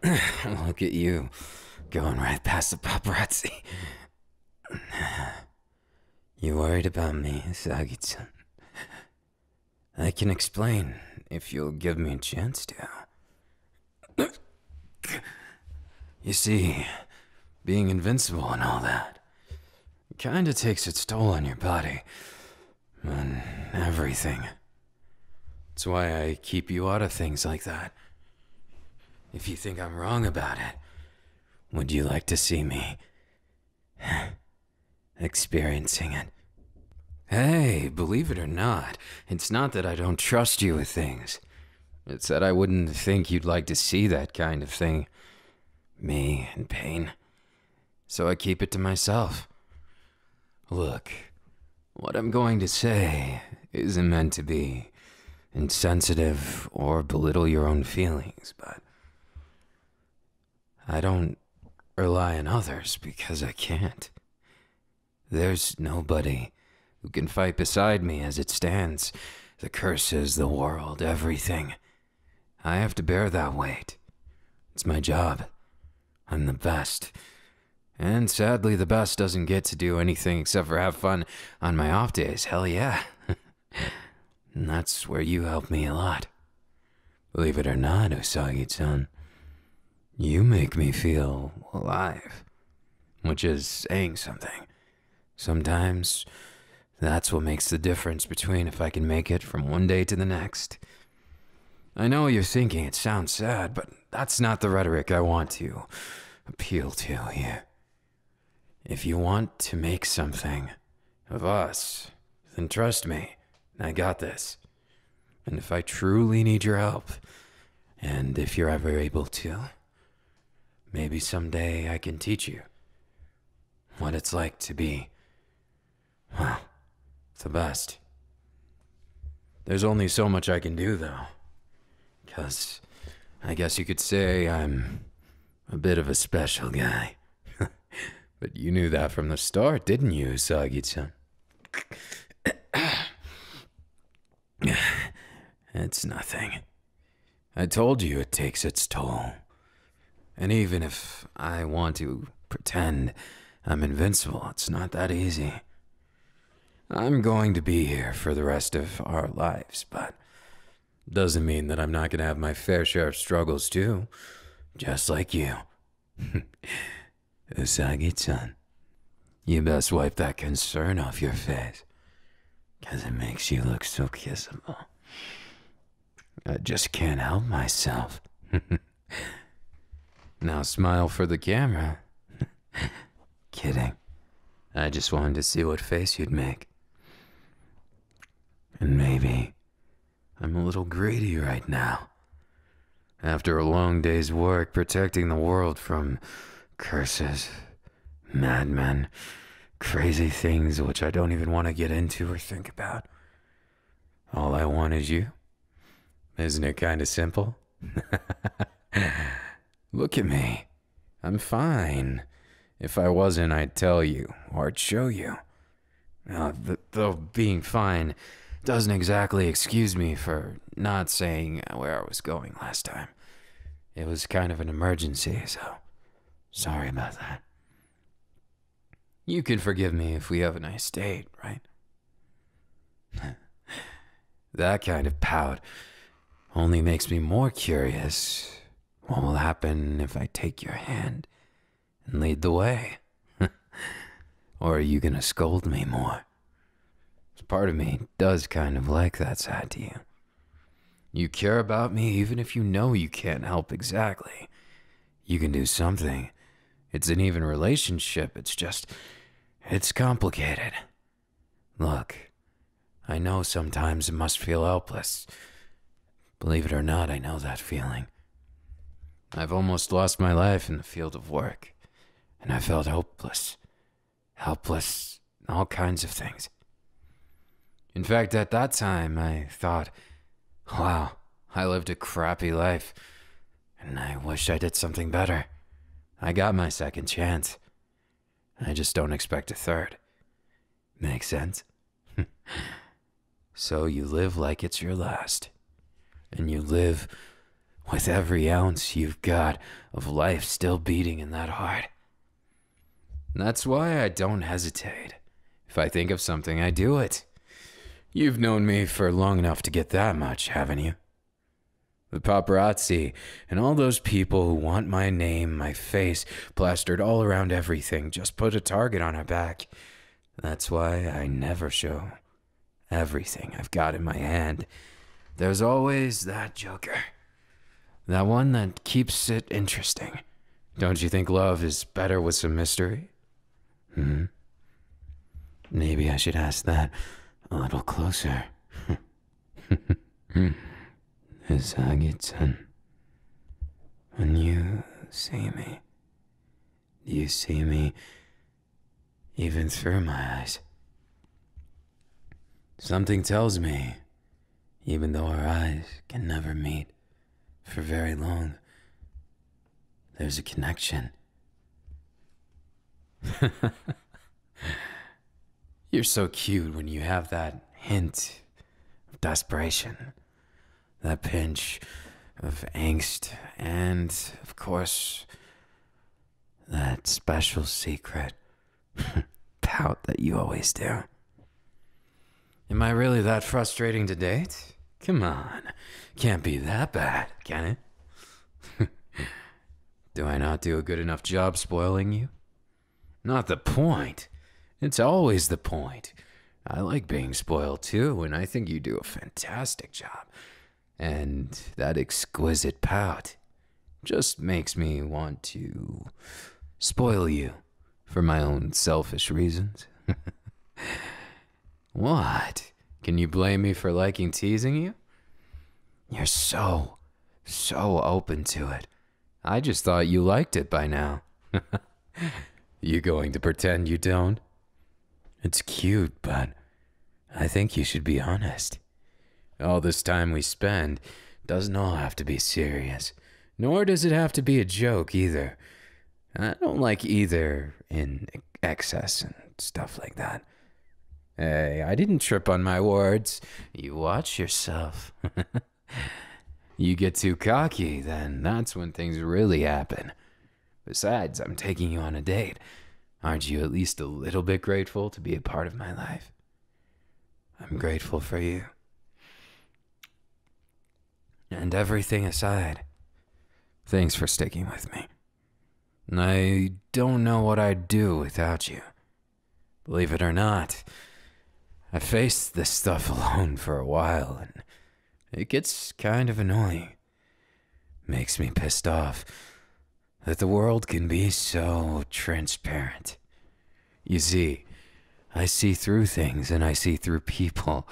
Look at you, going right past the paparazzi. You worried about me, Sagi-chan? I can explain if you'll give me a chance to. You see, being invincible and all that kinda takes its toll on your body, on everything. That's why I keep you out of things like that. If you think I'm wrong about it, would you like to see me experiencing it? Hey, believe it or not, it's not that I don't trust you with things. It's that I wouldn't think you'd like to see that kind of thing. Me in pain. So I keep it to myself. Look, what I'm going to say isn't meant to be insensitive or belittle your own feelings, but I don't rely on others because I can't. There's nobody who can fight beside me as it stands. The curses, the world, everything. I have to bear that weight. It's my job. I'm the best. And sadly, the best doesn't get to do anything except for have fun on my off days. Hell yeah. And that's where you help me a lot. Believe it or not, Usagi-chan, you make me feel alive. Which is saying something. Sometimes, that's what makes the difference between if I can make it from one day to the next. I know you're thinking it sounds sad, but that's not the rhetoric I want to appeal to here. If you want to make something of us, then trust me, I got this. And if I truly need your help, and if you're ever able to, maybe someday I can teach you what it's like to be, well, the best. There's only so much I can do, though. 'Cause I guess you could say I'm a bit of a special guy. But you knew that from the start, didn't you, Usagi-chan? It's nothing. I told you it takes its toll. And even if I want to pretend I'm invincible, it's not that easy. I'm going to be here for the rest of our lives, but doesn't mean that I'm not going to have my fair share of struggles too, just like you. Usagi-chan, you best wipe that concern off your face, 'cause it makes you look so kissable. I just can't help myself. Now smile for the camera. Kidding. I just wanted to see what face you'd make. And maybe I'm a little greedy right now. After a long day's work protecting the world from curses, madmen, crazy things which I don't even want to get into or think about. All I want is you. Isn't it kind of simple? Look at me. I'm fine. If I wasn't, I'd tell you, or I'd show you. Though being fine doesn't exactly excuse me for not saying where I was going last time. It was kind of an emergency, so sorry about that. You can forgive me if we have a nice date, right? That kind of pout only makes me more curious. What will happen if I take your hand and lead the way? Or are you gonna scold me more? Part of me does kind of like that side to you. You care about me even if you know you can't help exactly. You can do something. It's an even relationship, it's complicated. Look, I know sometimes it must feel helpless. Believe it or not, I know that feeling. I've almost lost my life in the field of work, and I felt hopeless. Helpless in all kinds of things. In fact, at that time, I thought, wow, I lived a crappy life, and I wish I did something better. I got my second chance. I just don't expect a third. Makes sense? So you live like it's your last, and you live with every ounce you've got of life still beating in that heart. That's why I don't hesitate. If I think of something, I do it. You've known me for long enough to get that much, haven't you? The paparazzi and all those people who want my name, my face, plastered all around everything just put a target on our back. That's why I never show everything I've got in my hand. There's always that joker. That one that keeps it interesting. Don't you think love is better with some mystery? Maybe I should ask that a little closer. Usagi-chan, when you see me, do you see me even through my eyes? Something tells me, even though our eyes can never meet for very long, there's a connection. You're so cute when you have that hint of desperation. That pinch of angst, and, of course, that special secret pout that you always do. Am I really that frustrating to date? Come on, can't be that bad, can it? Do I not do a good enough job spoiling you? Not the point. It's always the point. I like being spoiled too, and I think you do a fantastic job. And that exquisite pout just makes me want to spoil you for my own selfish reasons. What? Can you blame me for liking teasing you? You're so open to it. I just thought you liked it by now. You going to pretend you don't? It's cute, but I think you should be honest. All this time we spend doesn't all have to be serious, nor does it have to be a joke either. I don't like either in excess and stuff like that. Hey, I didn't trip on my words. You watch yourself. You get too cocky, then that's when things really happen. Besides, I'm taking you on a date. Aren't you at least a little bit grateful to be a part of my life? I'm grateful for you. And everything aside, thanks for sticking with me. I don't know what I'd do without you. Believe it or not, I faced this stuff alone for a while, and it gets kind of annoying. Makes me pissed off that the world can be so transparent. You see, I see through things and I see through people,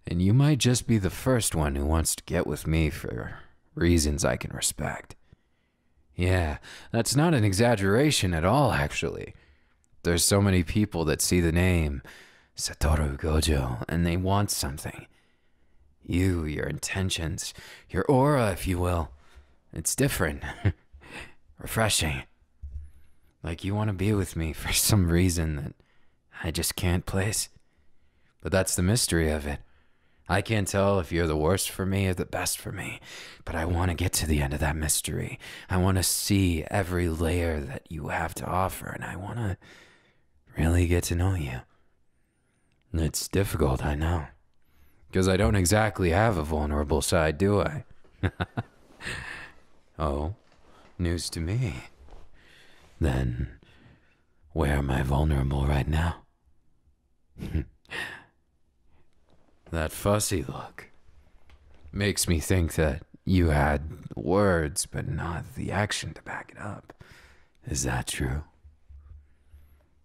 and you might just be the first one who wants to get with me for reasons I can respect. Yeah, that's not an exaggeration at all, actually. There's so many people that see the name Satoru Gojo and they want something. You, your intentions, your aura, if you will. It's different. Refreshing. Like you want to be with me for some reason that I just can't place. But that's the mystery of it. I can't tell if you're the worst for me or the best for me, but I want to get to the end of that mystery. I want to see every layer that you have to offer, and I want to really get to know you. It's difficult, I know, because I don't exactly have a vulnerable side, do I? Oh, news to me. Then, where am I vulnerable right now? That fussy look makes me think that you had words but not the action to back it up. Is that true?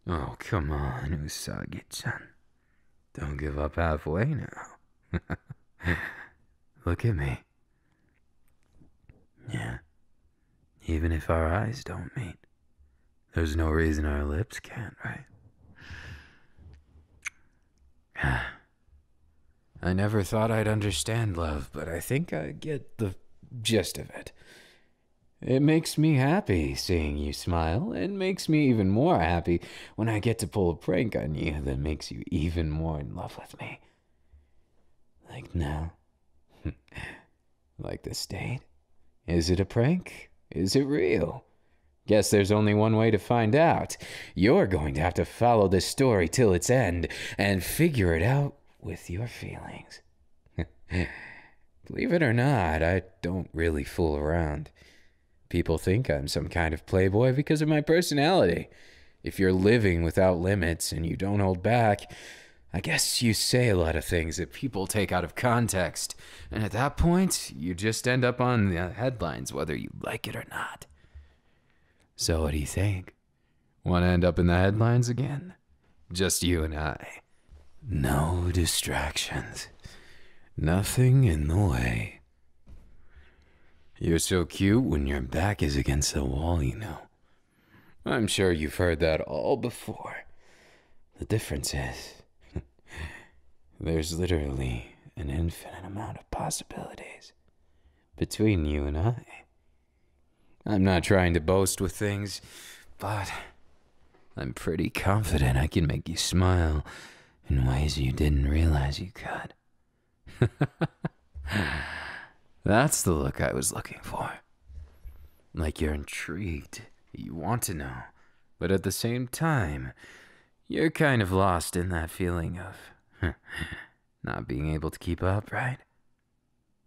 Oh, come on, Usagi-chan. Don't give up halfway now. Look at me. Yeah, even if our eyes don't meet, there's no reason our lips can't, right? I never thought I'd understand love, but I think I get the gist of it. It makes me happy seeing you smile. It makes me even more happy when I get to pull a prank on you that makes you even more in love with me. Like now. Like this date. Is it a prank? Is it real? Guess there's only one way to find out. You're going to have to follow this story till its end and figure it out with your feelings. Believe it or not, I don't really fool around. People think I'm some kind of playboy because of my personality. If you're living without limits and you don't hold back, I guess you say a lot of things that people take out of context. And at that point, you just end up on the headlines whether you like it or not. So what do you think? Want to end up in the headlines again? Just you and I. No distractions. Nothing in the way. You're so cute when your back is against the wall, you know. I'm sure you've heard that all before. The difference is, there's literally an infinite amount of possibilities between you and I. I'm not trying to boast with things, but I'm pretty confident I can make you smile in ways you didn't realize you could. That's the look I was looking for. Like you're intrigued, you want to know, but at the same time, you're kind of lost in that feeling of not being able to keep up, right?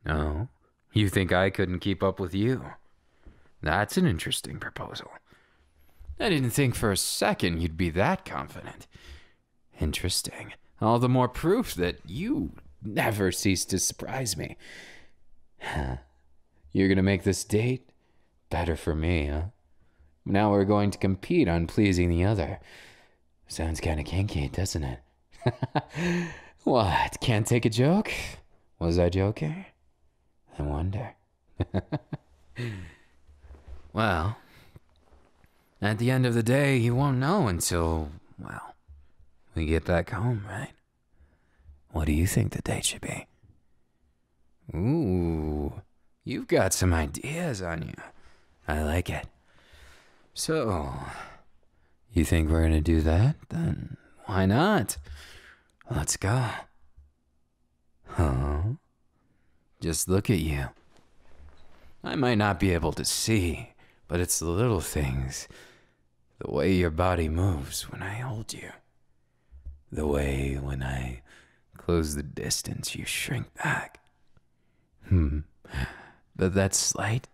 No, you think I couldn't keep up with you? That's an interesting proposal. I didn't think for a second you'd be that confident. Interesting. All the more proof that you never cease to surprise me. You're gonna make this date better for me, huh? Now we're going to compete on pleasing the other. Sounds kinda kinky, doesn't it? What, can't take a joke? Was I joking? I wonder. Well, at the end of the day, you won't know until, well, we get back home, right? What do you think the date should be? Ooh, you've got some ideas on you. I like it. So, you think we're gonna do that? Then why not? Let's go. Huh? Just look at you. I might not be able to see, but it's the little things. The way your body moves when I hold you. The way when I close the distance you shrink back. But that slight,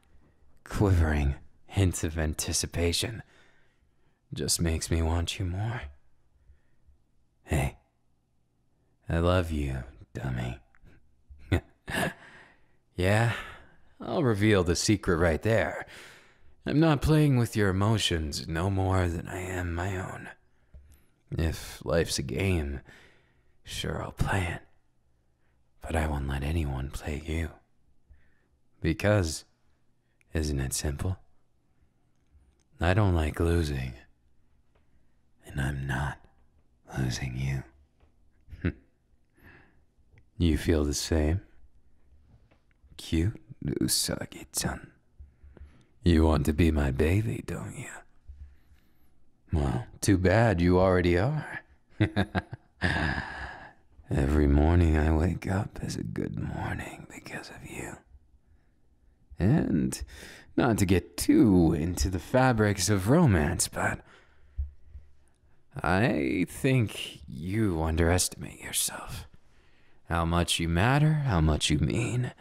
quivering hint of anticipation just makes me want you more. Hey, I love you, dummy. Yeah, I'll reveal the secret right there. I'm not playing with your emotions no more than I am my own. If life's a game, sure I'll play it. But I won't let anyone play you. Because, isn't it simple? I don't like losing. And I'm not losing you. You feel the same? Cute Usagi-chan. You want to be my baby, don't you? Well, too bad you already are. Every morning I wake up is a good morning because of you. And not to get too into the fabrics of romance, but I think you underestimate yourself. How much you matter, how much you mean,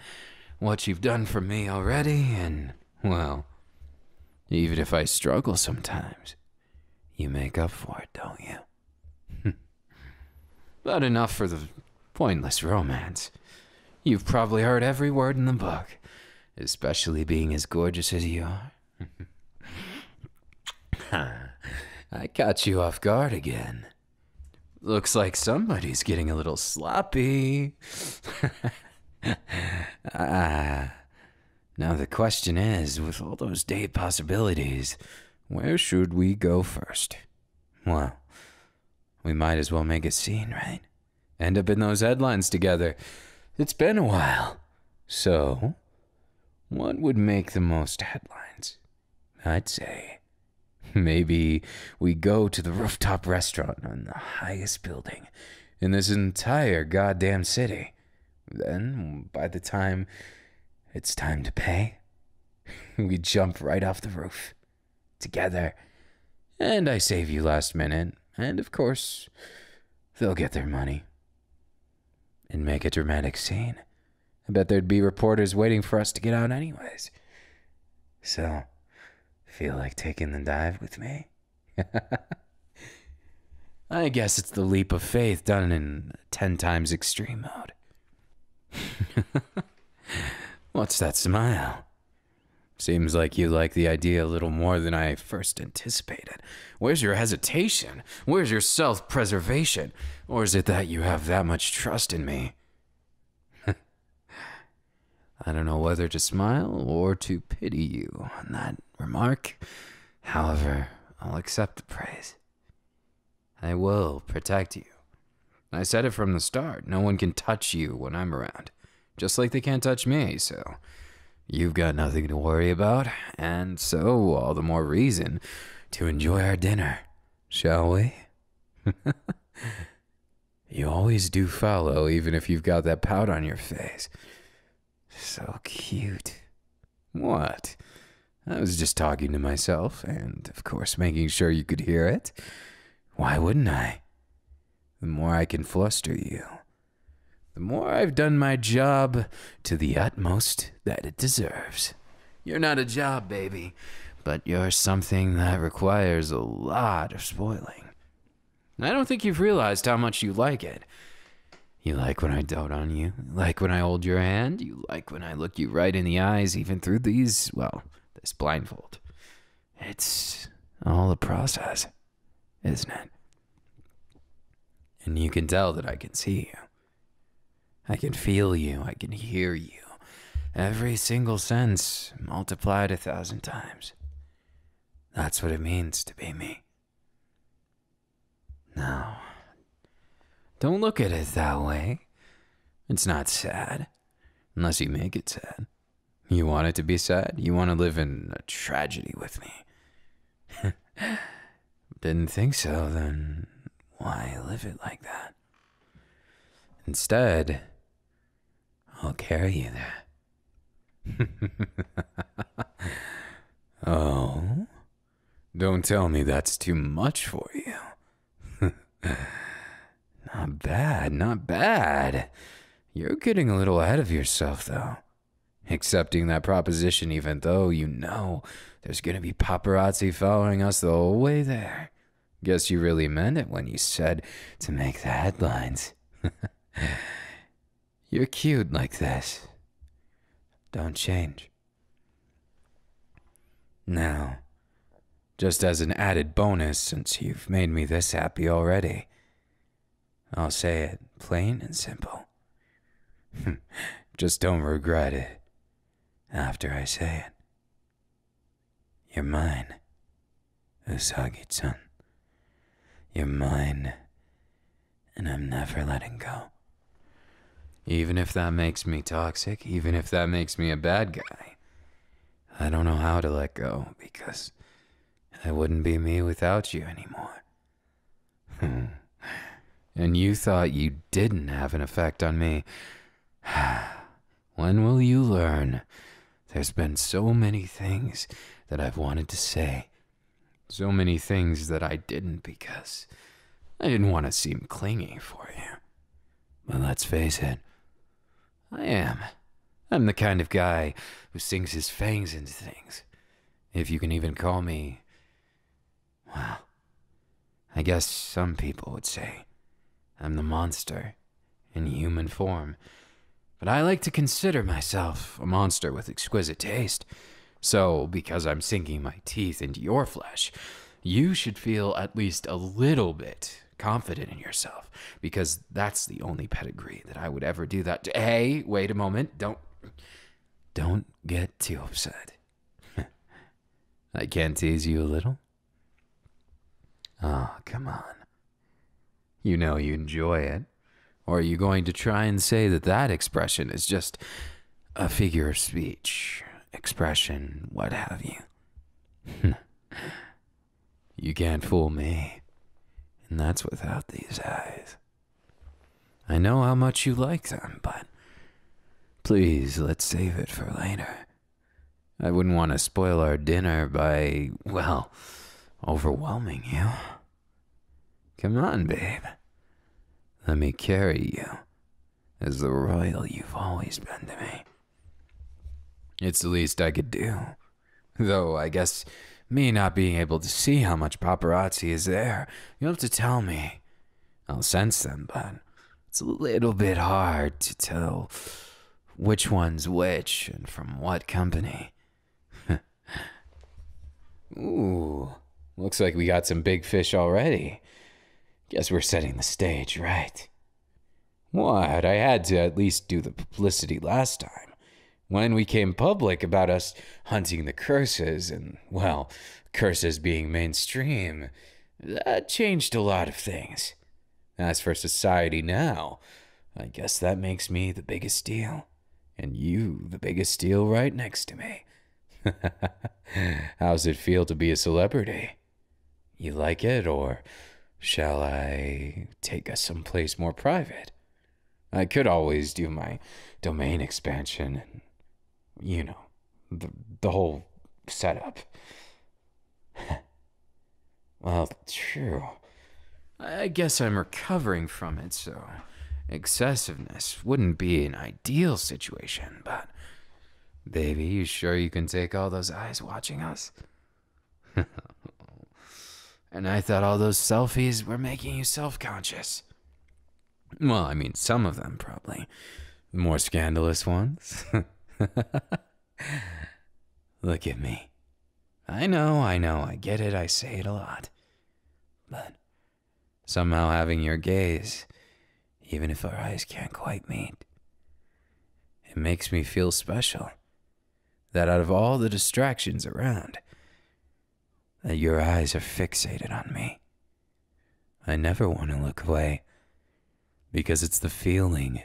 what you've done for me already, and, well, even if I struggle sometimes, you make up for it, don't you? But enough for the pointless romance. You've probably heard every word in the book, especially being as gorgeous as you are. I caught you off guard again. Looks like somebody's getting a little sloppy. Now the question is, with all those date possibilities, where should we go first? Well, we might as well make a scene, right? End up in those headlines together. It's been a while. So, what would make the most headlines? I'd say maybe we go to the rooftop restaurant on the highest building in this entire goddamn city. Then, by the time it's time to pay, We jump right off the roof. Together. And I save you last minute. And of course, they'll get their money. And make a dramatic scene. I bet there'd be reporters waiting for us to get out anyways. So, feel like taking the dive with me? I guess it's the leap of faith done in 10 times extreme mode. What's that smile? Seems like you like the idea a little more than I first anticipated. Where's your hesitation? Where's your self-preservation? Or is it that you have that much trust in me? I don't know whether to smile or to pity you on that remark. However, I'll accept the praise. I will protect you. I said it from the start. No one can touch you when I'm around. Just like they can't touch me, so you've got nothing to worry about. And so, all the more reason to enjoy our dinner, shall we? You always do follow, even if you've got that pout on your face. So cute. What? I was just talking to myself, and of course making sure you could hear it. Why wouldn't I? The more I can fluster you, the more I've done my job to the utmost that it deserves. You're not a job, baby, but you're something that requires a lot of spoiling. I don't think you've realized how much you like it. You like when I dote on you. You like when I hold your hand. You like when I look you right in the eyes, even through this blindfold. It's all a process, isn't it? And you can tell that I can see you. I can feel you. I can hear you. Every single sense multiplied 1,000 times. That's what it means to be me. Now, don't look at it that way. It's not sad, unless you make it sad. You want it to be sad? You want to live in a tragedy with me? Didn't think so, then why live it like that? Instead, I'll carry you there. Oh, don't tell me that's too much for you. Not bad, not bad. You're getting a little ahead of yourself, though. Accepting that proposition even though you know there's gonna be paparazzi following us the whole way there. Guess you really meant it when you said to make the headlines. You're cute like this. Don't change. Now, just as an added bonus, since you've made me this happy already, I'll say it plain and simple. Just don't regret it after I say it. You're mine, Usagi-chan. You're mine, and I'm never letting go. Even if that makes me toxic, even if that makes me a bad guy, I don't know how to let go, because I wouldn't be me without you anymore. And you thought you didn't have an effect on me. When will you learn? There's been so many things that I've wanted to say. So many things that I didn't because I didn't want to seem clingy for you. But let's face it, I am. I'm the kind of guy who sinks his fangs into things. If you can even call me, well, I guess some people would say I'm the monster in human form. But I like to consider myself a monster with exquisite taste. So, because I'm sinking my teeth into your flesh, you should feel at least a little bit confident in yourself. Because that's the only pedigree that I would ever do that to. Hey, wait a moment. Don't get too upset. I can't tease you a little? Oh, come on. You know you enjoy it. Or are you going to try and say that that expression is just a figure of speech, expression, what have you? You can't fool me, and that's without these eyes. I know how much you like them, but please, let's save it for later. I wouldn't want to spoil our dinner by, well, overwhelming you. Come on, babe. Let me carry you as the royal you've always been to me. It's the least I could do. Though I guess me not being able to see how much paparazzi is there, you'll have to tell me. I'll sense them, but it's a little bit hard to tell which one's which and from what company. Ooh, looks like we got some big fish already. Guess we're setting the stage, right? What? I had to at least do the publicity last time. When we came public about us hunting the curses and, well, curses being mainstream, that changed a lot of things. As for society now, I guess that makes me the biggest deal. And you the biggest deal right next to me. How's it feel to be a celebrity? You like it, or shall I take us someplace more private? I could always do my domain expansion and, you know, the whole setup. Well, true. I guess I'm recovering from it, so excessiveness wouldn't be an ideal situation, but baby, you sure you can take all those eyes watching us? And I thought all those selfies were making you self-conscious. Well, I mean, some of them probably. The more scandalous ones. Look at me. I know, I get it, I say it a lot. But somehow having your gaze, even if our eyes can't quite meet, it makes me feel special. That out of all the distractions around, that your eyes are fixated on me. I never want to look away, because it's the feeling,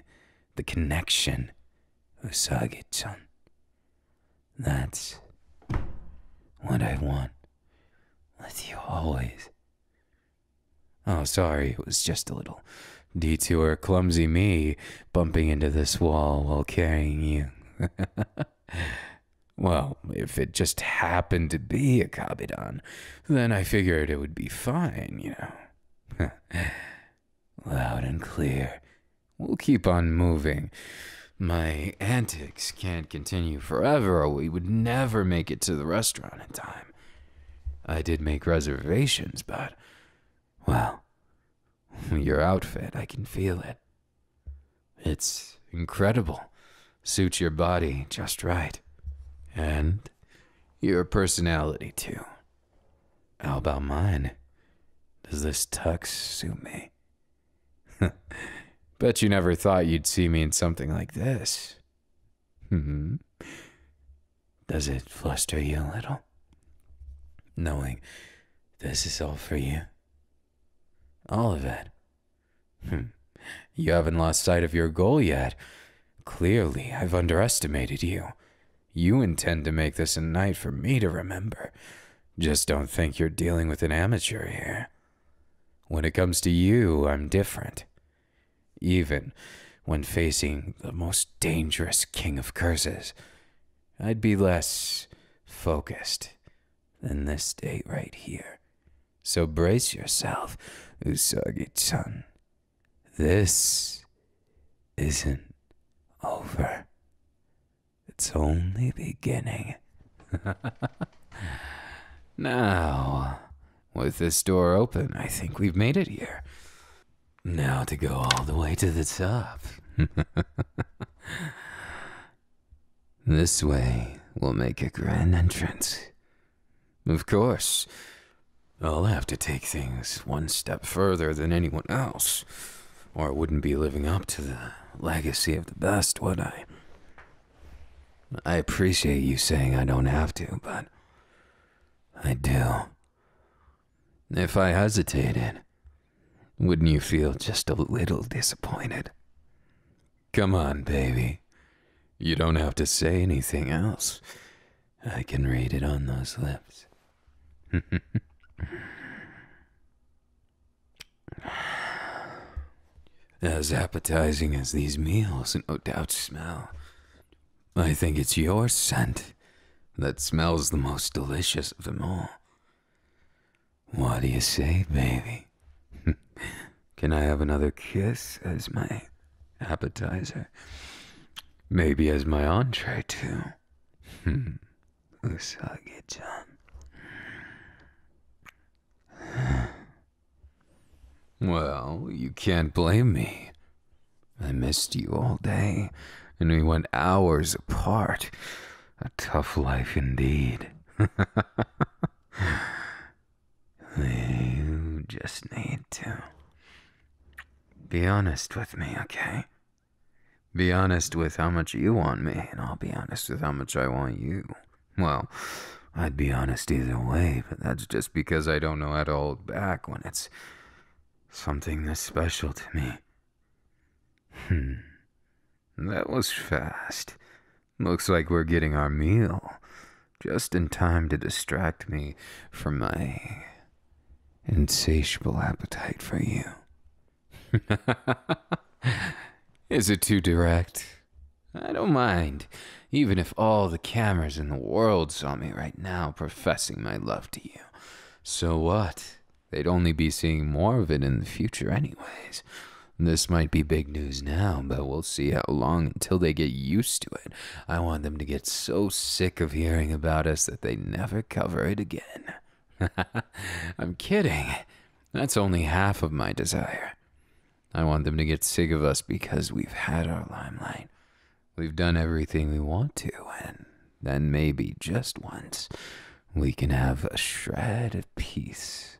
the connection, Usagi-chan. That's what I want with you always. Oh, sorry, it was just a little detour. Clumsy me bumping into this wall while carrying you. Well, if it just happened to be a Kabidan, then I figured it would be fine, you know. Loud and clear. We'll keep on moving. My antics can't continue forever, or we would never make it to the restaurant in time. I did make reservations, but, well, your outfit, I can feel it. It's incredible. Suits your body just right. And your personality, too. How about mine? Does this tux suit me? Bet you never thought you'd see me in something like this. Does it fluster you a little? Knowing this is all for you? All of it? You haven't lost sight of your goal yet. Clearly, I've underestimated you. You intend to make this a night for me to remember. Just don't think you're dealing with an amateur here. When it comes to you, I'm different. Even when facing the most dangerous king of curses, I'd be less focused than this date right here. So brace yourself, Usagi-chan. This isn't over. It's only beginning. Now, with this door open, I think we've made it here. Now to go all the way to the top. This way, we'll make a grand entrance. Of course, I'll have to take things one step further than anyone else, or I wouldn't be living up to the legacy of the best, would I? I appreciate you saying I don't have to, but I do. If I hesitated, wouldn't you feel just a little disappointed? Come on, baby. You don't have to say anything else. I can read it on those lips. As appetizing as these meals no doubt smell, I think it's your scent that smells the most delicious of them all. What do you say, baby? Can I have another kiss as my appetizer? Maybe as my entree, too. Usagi-chan. Well, you can't blame me. I missed you all day, and we went hours apart. A tough life indeed. You just need to be honest with me, okay? Be honest with how much you want me, and I'll be honest with how much I want you. Well, I'd be honest either way, but that's just because I don't know how to hold back when it's something this special to me. That was fast. Looks like we're getting our meal. Just in time to distract me from my insatiable appetite for you. Is it too direct? I don't mind, even if all the cameras in the world saw me right now professing my love to you. So what? They'd only be seeing more of it in the future anyways. This might be big news now, but we'll see how long until they get used to it. I want them to get so sick of hearing about us that they never cover it again. I'm kidding. That's only half of my desire. I want them to get sick of us because we've had our limelight. We've done everything we want to, and then maybe just once, we can have a shred of peace.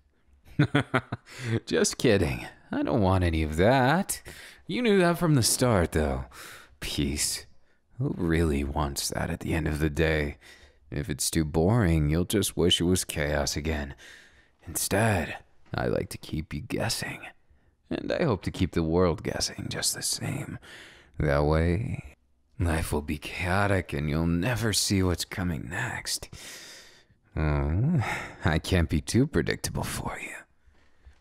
Just kidding. I don't want any of that. You knew that from the start, though. Peace. Who really wants that at the end of the day? If it's too boring, you'll just wish it was chaos again. Instead, I like to keep you guessing. And I hope to keep the world guessing just the same. That way, life will be chaotic and you'll never see what's coming next. Oh, I can't be too predictable for you.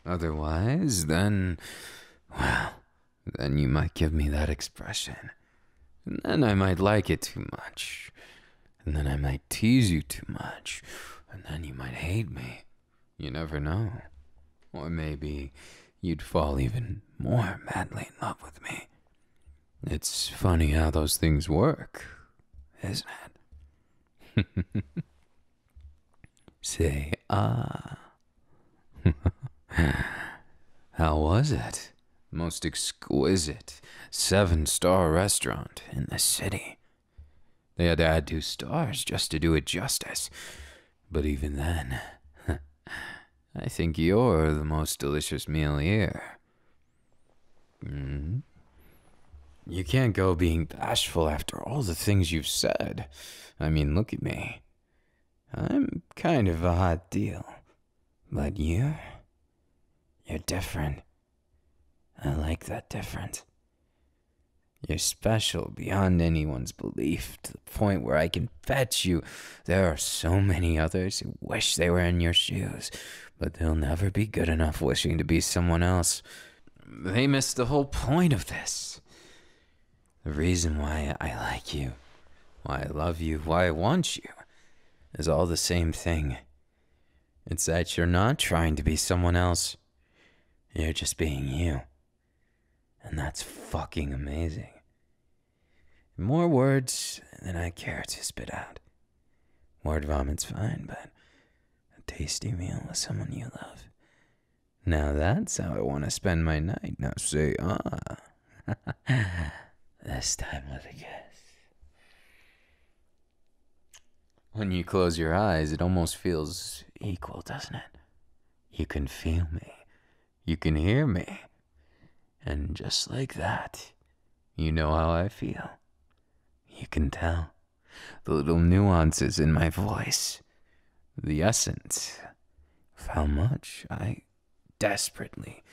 Otherwise, then you might give me that expression. And then I might like it too much. And then I might tease you too much. And then you might hate me. You never know. Or maybe you'd fall even more madly in love with me. It's funny how those things work, isn't it? Say, How was it? Most exquisite 7-star restaurant in the city. They had to add 2 stars just to do it justice. But even then, I think you're the most delicious meal here. You can't go being bashful after all the things you've said. I mean, look at me. I'm kind of a hot deal. But you're different. I like that difference. You're special beyond anyone's belief, to the point where I can bet you there are so many others who wish they were in your shoes, but they'll never be good enough wishing to be someone else. They miss the whole point of this. The reason why I like you, why I love you, why I want you, is all the same thing. It's that you're not trying to be someone else. You're just being you. And that's fucking amazing. More words than I care to spit out. Word vomit's fine, but a tasty meal with someone you love. Now that's how I want to spend my night. Now say, This time with a kiss. When you close your eyes, it almost feels equal, doesn't it? You can feel me. You can hear me. And just like that, you know how I feel. You can tell the little nuances in my voice, the essence of how much I desperately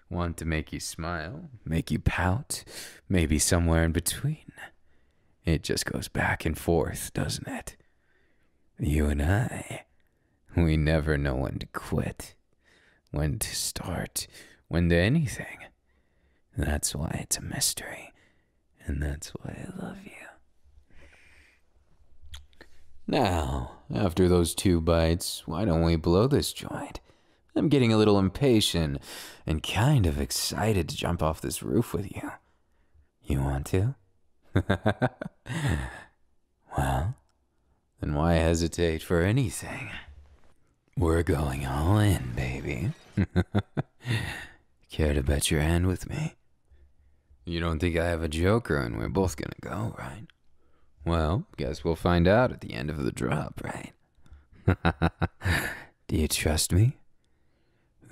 want to make you smile, make you pout, maybe somewhere in between. It just goes back and forth, doesn't it? You and I, we never know when to quit, when to start, when to anything. That's why it's a mystery, and that's why I love you. Now, after those 2 bites, why don't we blow this joint? I'm getting a little impatient and kind of excited to jump off this roof with you. You want to? Well, then why hesitate for anything? We're going all in, baby. Care to bet your hand with me? You don't think I have a joker and we're both gonna go, right? Well, guess we'll find out at the end of the drop, right? Do you trust me?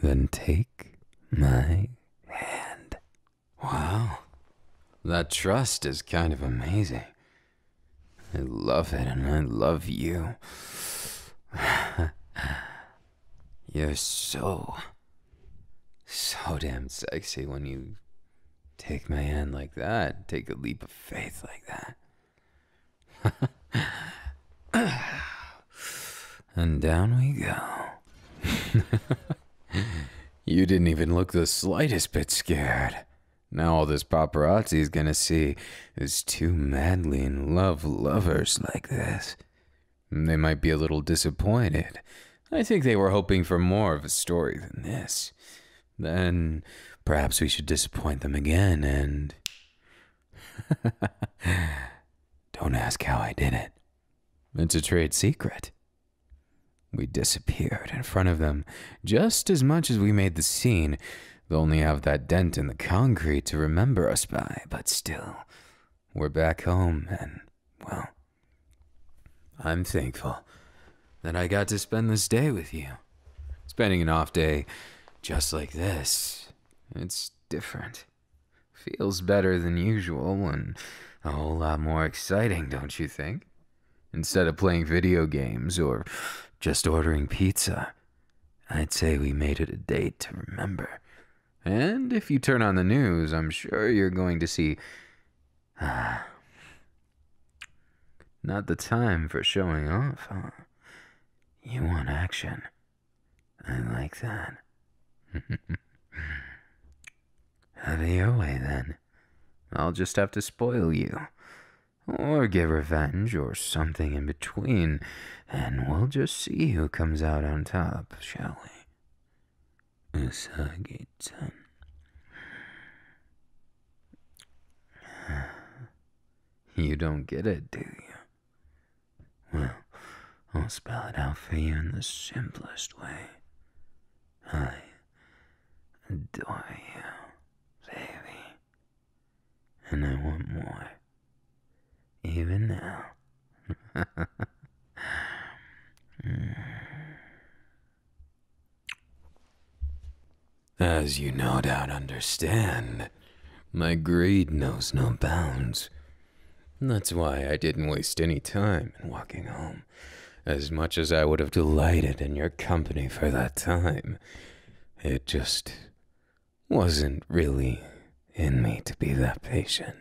Then take my hand. Wow, that trust is kind of amazing. I love it and I love you. You're so damn sexy when you take my hand like that. Take a leap of faith like that. And down we go. You didn't even look the slightest bit scared. Now all this paparazzi is gonna see is 2 madly in love lovers like this. They might be a little disappointed. I think they were hoping for more of a story than this. Then perhaps we should disappoint them again and... Don't ask how I did it. It's a trade secret. We disappeared in front of them just as much as we made the scene. They'll only have that dent in the concrete to remember us by, but still, we're back home and, well, I'm thankful that I got to spend this day with you. Spending an off day just like this, it's different. Feels better than usual and a whole lot more exciting, don't you think? Instead of playing video games or just ordering pizza, I'd say we made it a date to remember. And if you turn on the news, I'm sure you're going to see... Not the time for showing off, huh? You want action. I like that. Have it your way, then. I'll just have to spoil you. Or get revenge, or something in between, and we'll just see who comes out on top, shall we? Usagi-san. You don't get it, do you? Well, I'll spell it out for you in the simplest way. I adore you, baby. And I want more. Even now. As you no doubt understand, my greed knows no bounds. That's why I didn't waste any time in walking home. As much as I would have delighted in your company for that time, it just wasn't really in me to be that patient.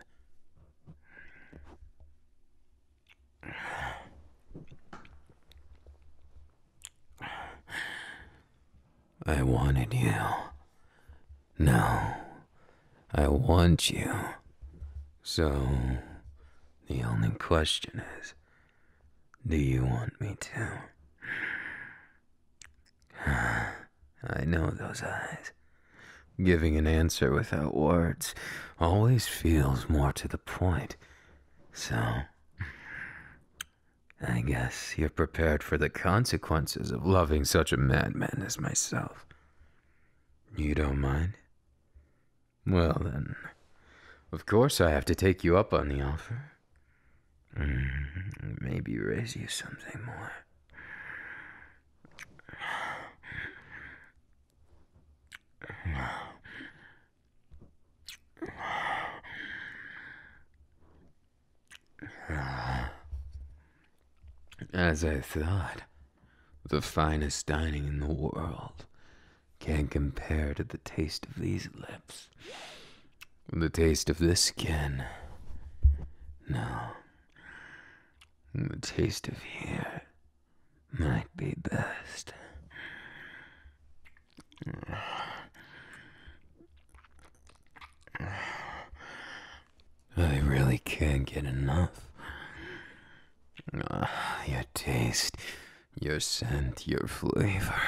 I wanted you. No, I want you. So, the only question is, do you want me to? I know those eyes. Giving an answer without words always feels more to the point. So, I guess you're prepared for the consequences of loving such a madman as myself. You don't mind? Well then, of course I have to take you up on the offer. Maybe raise you something more. As I thought, the finest dining in the world can't compare to the taste of these lips. The taste of this skin. No. The taste of here might be best. I really can't get enough. Your taste, your scent, your flavor.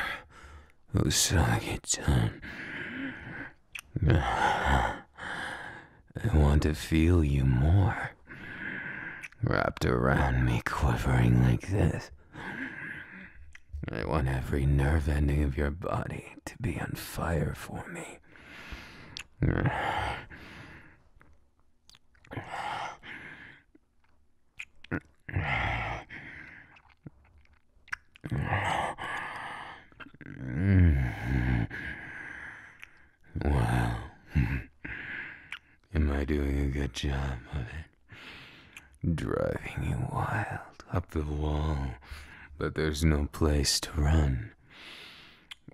Usagi-chan. I want to feel you more. Wrapped around me, quivering like this. I want every nerve ending of your body to be on fire for me. Wow. Am I doing a good job of it? Driving you wild up the wall, but there's no place to run,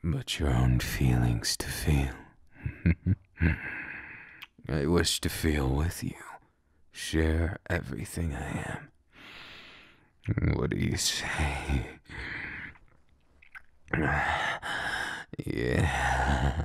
but your own feelings to feel. I wish to feel with you, share everything I am. What do you say? Yeah.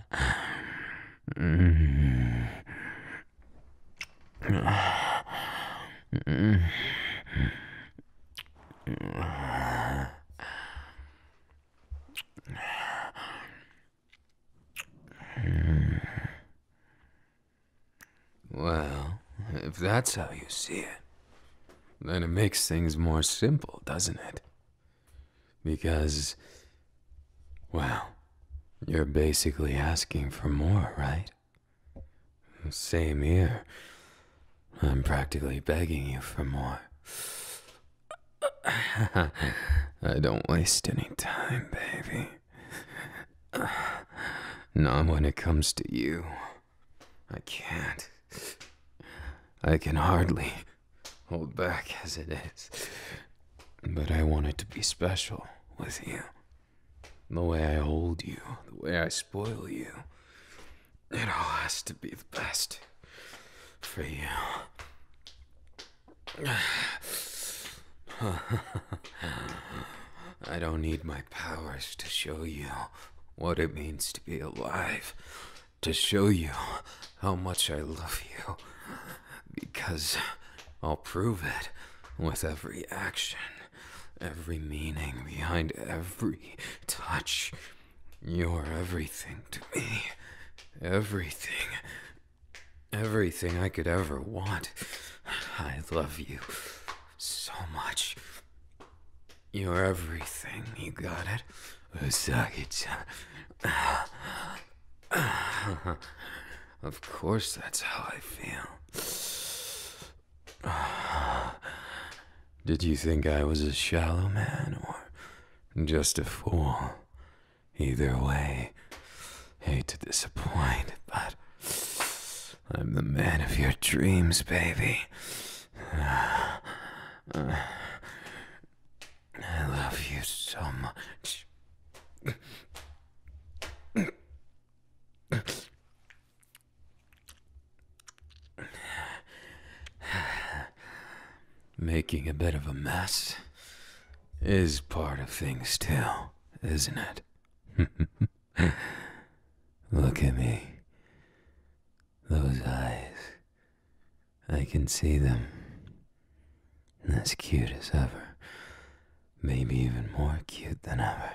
Well, if that's how you see it, then it makes things more simple, doesn't it? Because, well, you're basically asking for more, right? Same here. I'm practically begging you for more. I don't waste any time, baby. Not when it comes to you. I can't. I can hardly hold back as it is. But I want it to be special with you. The way I hold you, the way I spoil you. It all has to be the best for you. I don't need my powers to show you what it means to be alive. To show you how much I love you. Because I'll prove it with every action, every meaning behind every touch. You're everything to me. Everything. Everything I could ever want. I love you so much. You're everything. You got it? Usagi-chan. Of course that's how I feel. Did you think I was a shallow man or just a fool? Either way, hate to disappoint, but I'm the man of your dreams, baby. I love you so much. Making a bit of a mess is part of things too, isn't it? Look at me. Those eyes. I can see them. As cute as ever. Maybe even more cute than ever.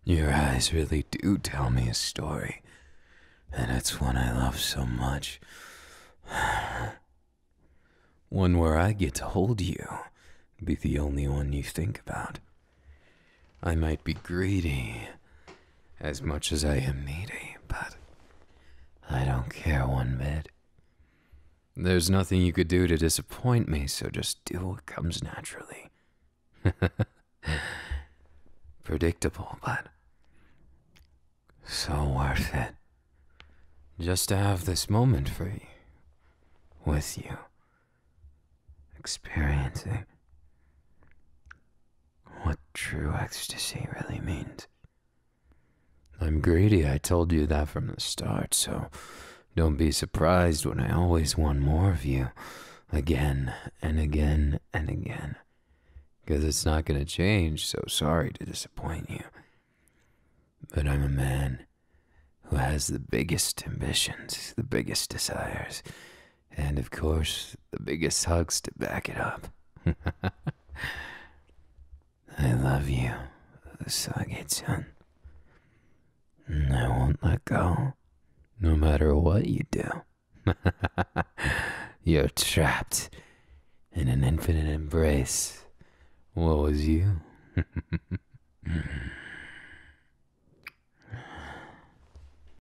Your eyes really do tell me a story. And it's one I love so much. One where I get to hold you, be the only one you think about. I might be greedy, as much as I am needy, but I don't care one bit. There's nothing you could do to disappoint me, so just do what comes naturally. Predictable, but so worth it. Just to have this moment for you, with you, experiencing what true ecstasy really means. I'm greedy, I told you that from the start, so don't be surprised when I always want more of you, again and again and again, because it's not going to change, so sorry to disappoint you. But I'm a man who has the biggest ambitions, the biggest desires, And of course, the biggest hugs to back it up. I love you, Usagi-chan. And I won't let go, no matter what you do. You're trapped in an infinite embrace. What was you?